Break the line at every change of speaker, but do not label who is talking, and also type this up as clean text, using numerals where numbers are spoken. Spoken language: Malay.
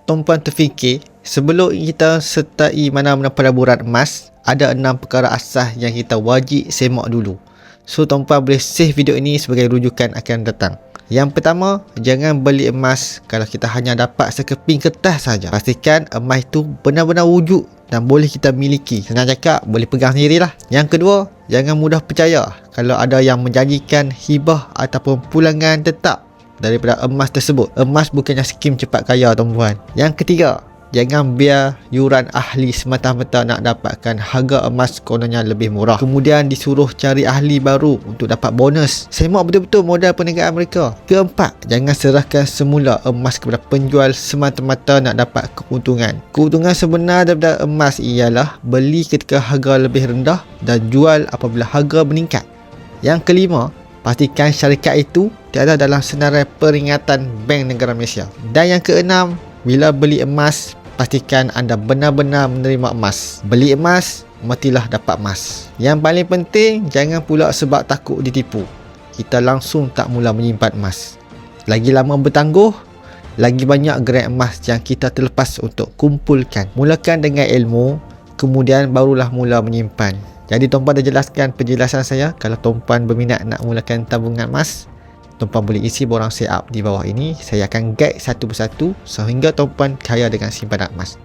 tuan-puan terfikir, sebelum kita sertai mana-mana pelaburan emas, ada 6 perkara asas yang kita wajib semak dulu. So, tuan-puan boleh save video ini sebagai rujukan akan datang. Yang pertama, jangan beli emas kalau kita hanya dapat sekeping kertas saja. Pastikan emas itu benar-benar wujud dan boleh kita miliki. Senang cakap, boleh pegang sendirilah. Yang kedua, jangan mudah percaya kalau ada yang menjanjikan hibah ataupun pulangan tetap daripada emas tersebut. Emas bukannya skim cepat kaya, tuan-puan. Yang ketiga, jangan biar yuran ahli semata-mata nak dapatkan harga emas kononnya lebih murah, kemudian disuruh cari ahli baru untuk dapat bonus. Semak betul-betul modal perniagaan mereka. Keempat, jangan serahkan semula emas kepada penjual semata-mata nak dapat keuntungan. Keuntungan sebenar daripada emas ialah beli ketika harga lebih rendah dan jual apabila harga meningkat. Yang kelima, pastikan syarikat itu tiada dalam senarai peringatan Bank Negara Malaysia. Dan yang keenam, bila beli emas, pastikan anda benar-benar menerima emas. Beli emas, mestilah dapat emas. Yang paling penting, jangan pula sebab takut ditipu, kita langsung tak mula menyimpan emas. Lagi lama bertangguh, lagi banyak gerai emas yang kita terlepas untuk kumpulkan. Mulakan dengan ilmu, kemudian barulah mula menyimpan. Jadi tuan-puan dah jelaskan penjelasan saya. Kalau tuan-puan berminat nak mulakan tabungan emas, tuan-puan boleh isi borang set up di bawah ini. Saya akan guide satu persatu sehingga tuan-puan kaya dengan simpanan emas.